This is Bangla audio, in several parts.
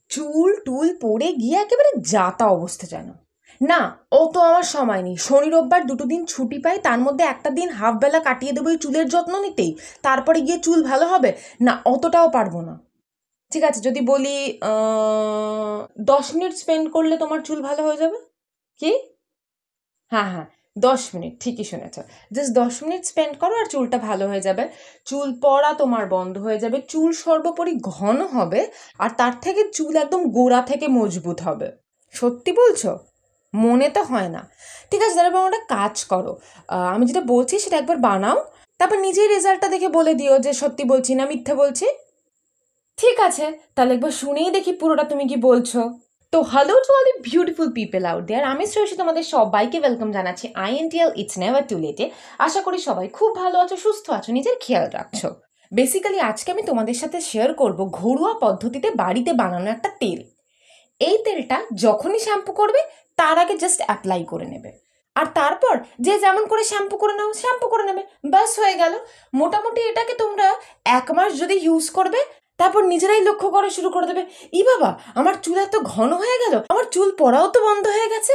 চুল টুল পড়ে গিয়ে একেবারে যাতা অবস্থা যেন। না, অত আমার সময় নেই। শনি রোববার দুটো দিন ছুটি পাই, তার মধ্যে একটা দিন হাফ বেলা কাটিয়ে দেবো এই চুলের যত্ন নিতেই, তারপরে গিয়ে চুল ভালো হবে? না, অতটাও পারবো না। ঠিক আছে, যদি বলি 10 মিনিট স্পেন্ড করলে তোমার চুল ভালো হয়ে যাবে। কি? হ্যাঁ হ্যাঁ, 10 মিনিট, ঠিকই শুনেছ। জাস্ট 10 মিনিট স্পেন্ড করো আর চুলটা ভালো হয়ে যাবে। চুল পড়া তোমার বন্ধ হয়ে যাবে, চুল সর্বোপরি ঘন হবে, আর তার থেকে চুল একদম গোড়া থেকে মজবুত হবে। সত্যি বলছো? মনে তো হয় না। ঠিক আছে, তাহলে ওটা কাজ করো, আমি যেটা বলছি সেটা একবার বানাও, তারপর নিজেই রেজাল্টটা দেখে বলে দিও যে সত্যি বলছি না মিথ্যে বলছি। ঠিক আছে, তাহলে একবার শুনেই দেখি পুরোটা তুমি কি বলছো। তো hello to all the beautiful people out there, আমি শ্রেয়সী তোমাদের সবাইকে ওয়েলকাম জানাচ্ছি INTL ইটস নেভার টু লেটে। আশা করি সবাই খুব ভালো আছো, সুস্থ আছো, নিজের খেয়াল রাখছো। বেসিক্যালি আজকে আমি তোমাদের সাথে শেয়ার করব ঘরোয়া পদ্ধতিতে বাড়িতে বানানো একটা তেল। এই তেলটা যখনই শ্যাম্পু করবে তার আগে জাস্ট অ্যাপ্লাই করে নেবে, আর তারপর যে যেমন করে শ্যাম্পু করে নাও শ্যাম্পু করে নেবে, ব্যাস হয়ে গেল। মোটামুটি এটাকে তোমরা 1 মাস যদি ইউজ করবে, তারপর নিজেরাই লক্ষ্য করা শুরু করে দেবে, ই বাবা আমার চুল এত ঘন হয়ে গেল, আমার চুল পড়াও তো বন্ধ হয়ে গেছে।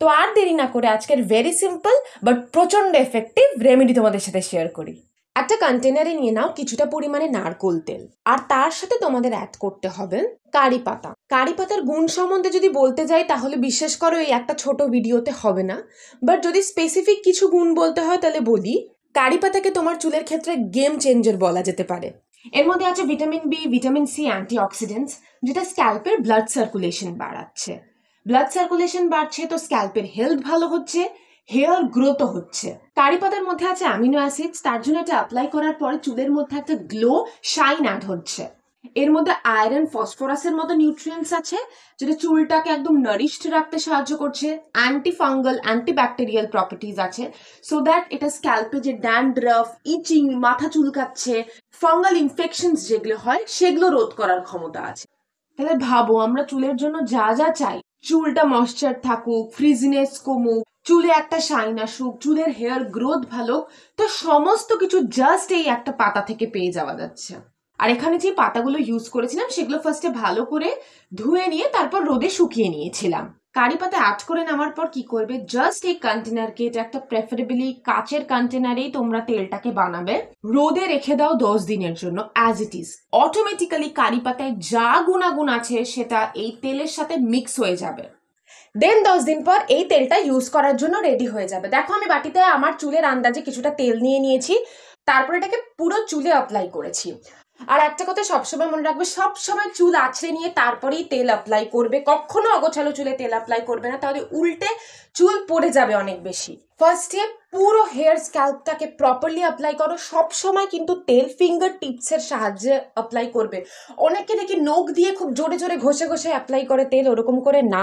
তো আর দেরি না করে আজকের ভেরি সিম্পল বাট প্রচণ্ড এফেক্টিভ রেমেডি তোমাদের সাথে শেয়ার করি। একটা কন্টেনারে নিয়ে নাও কিছুটা পরিমাণে নারকোল তেল, আর তার সাথে তোমাদের অ্যাড করতে হবে কারি পাতা। কারি পাতার গুণ সম্বন্ধে যদি বলতে যাই তাহলে বিশ্বাস করো এই একটা ছোট ভিডিওতে হবে না, বাট যদি স্পেসিফিক কিছু গুণ বলতে হয় তাহলে বলি, কারি পাতাকে তোমার চুলের ক্ষেত্রে গেম চেঞ্জার বলা যেতে পারে। এর মধ্যে আছে vitamin B, vitamin C, antioxidants, যেটা স্ক্যাল্পের ব্লাড সার্কুলেশন বাড়াচ্ছে। ব্লাড সার্কুলেশন বাড়ছে তো স্ক্যাল্পের হেলথ ভালো হচ্ছে, হেয়ার গ্রোথও হচ্ছে। কারি পাতার মধ্যে আছে অ্যামিনো অ্যাসিডস, তার জন্য এটা অ্যাপ্লাই করার পরে চুলের মধ্যে একটা গ্লো শাইন অ্যাড হচ্ছে। এর মধ্যে আয়রন, ফসফরাসের মতো নিউট্রিয়েন্টস আছে, যেটা চুলটাকে একদম নারিশড রাখতে সাহায্য করছে। অ্যান্টি ফাঙ্গাল, অ্যান্টিব্যাকটেরিয়াল প্রপার্টিজ আছে, সো দ্যাট এটা স্ক্যাল্পে যে ড্যান্ড্রাফ, ইচিং, মাথা চুলকাচ্ছে, ফাঙ্গাল ইনফেকশনস যেগুলো হয় সেগুলো রোধ করার ক্ষমতা আছে। তাহলে ভাবো আমরা চুলের জন্য যা যা চাই, চুলটা ময়েশ্চার থাকুক, ফ্রিজিনেস কমুক, চুলে একটা শাইন আসুক, চুলের হেয়ার গ্রোথ ভালো, তো সমস্ত কিছু জাস্ট এই একটা পাতা থেকে পেয়ে যাওয়া যাচ্ছে। আর এখানে যে পাতাগুলো ইউজ করেছিলাম সেগুলো ফার্স্টে ভালো করে ধুয়ে নিয়ে তারপর রোদে শুকিয়ে নিয়েছিলাম। কারি পাতা অ্যাড করে নেওয়ার পর কি করবে, জাস্ট এই কন্টেনারকে, এটা একটা প্রেফারেবলি কাচের কন্টেনারেই তোমরা তেলটাকে বানাবে, রোদে রেখে দাও 10 দিনের জন্য অ্যাজ ইট ইজ। অটোমেটিক্যালি কারি পাতায় যা গুণাগুণ আছে সেটা এই তেলের সাথে মিক্স হয়ে যাবে। দেন 10 দিন পর এই তেলটা ইউজ করার জন্য রেডি হয়ে যাবে। দেখো আমি বাটিতে আমার চুলের আন্দাজে কিছুটা তেল নিয়ে নিয়েছি, তারপর এটাকে পুরো চুলে অ্যাপ্লাই করেছি। আর একটা কথা সবসময় মনে রাখবে, সবসময় চুল আঁচড়ে নিয়ে তারপরেই তেল অ্যাপ্লাই করবে, কখনো অগোছালো চুলে তেল অ্যাপ্লাই করবে না, তাহলে উল্টে চুল পড়ে যাবে অনেক বেশি। ফার্স্টে পুরো হেয়ার স্ক্যাল্পটাকে প্রপারলি অ্যাপ্লাই করো, সবসময় কিন্তু তেল ফিঙ্গার টিপসের সাহায্যে অ্যাপ্লাই করবে। অনেকে দেখি নখ দিয়ে খুব জোরে জোরে ঘষে ঘষে অ্যাপ্লাই করে তেল, ওরকম করে না,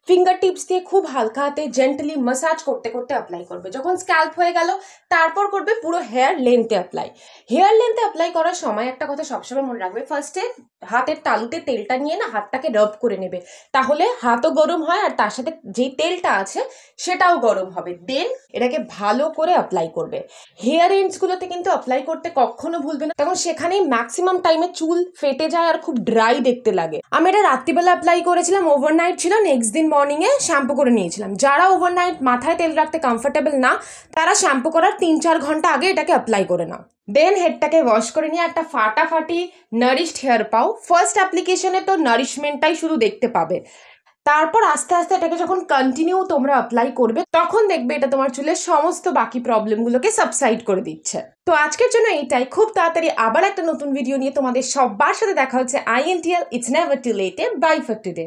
ফিঙ্গার টিপস দিয়ে খুব হালকা হাতে জেন্টলি মাসাজ করতে করতে অ্যাপ্লাই করবে। যখন স্ক্যাল্প হয়ে গেল তারপর করবে পুরো হেয়ার লেন্থে অ্যাপ্লাই। হেয়ার লেন্থে অ্যাপ্লাই করার সময় একটা কথা সবসময় মনে রাখবে, ফার্স্টে হাতের তালুতে তেলটা নিয়ে না হাতটাকে রাব করে নেবে, তাহলে হাতও গরম হয় আর তার সাথে যেই তেলটা আছে সেটাও গরম হবে। দেন এটাকে ভালো করে অ্যাপ্লাই করবে। হেয়ার এন্ডসগুলোতে কিন্তু অ্যাপ্লাই করতে কখনো ভুলবে না, তখন সেখানেই ম্যাক্সিমাম টাইমে চুল ফেটে যায় আর খুব ড্রাই দেখতে লাগে। আমি এটা রাত্রিবেলা অ্যাপ্লাই করেছিলাম, ওভারনাইট ছিল, নেক্সট দিন মর্নিংয়ে শ্যাম্পু করে নিয়েছিলাম। যারা ওভারনাইট মাথায় তেল রাখতে কমফোর্টেবল না, তারা শ্যাম্পু করার 3-4 ঘন্টা আগে এটাকে অ্যাপ্লাই করে নাও। দেন হেডটাকে ওয়াশ করে নিয়ে একটা ফাটাফাটি নারিশড হেয়ার পাও। ফার্স্ট অ্যাপ্লিকেশনে তো নারিশমেন্টটাই শুধু দেখতে পাবে, তারপর আস্তে আস্তে এটাকে যখন কন্টিনিউ তোমরা অ্যাপ্লাই করবে তখন দেখবে এটা তোমার চুলের সমস্ত বাকি প্রবলেমগুলোকে সাবসাইড করে দিচ্ছে। তো আজকের জন্য এইটাই, খুব তাড়াতাড়ি আবার একটা নতুন ভিডিও নিয়ে তোমাদের সবার সাথে দেখা হচ্ছে। INTL it's never too late, bye for today.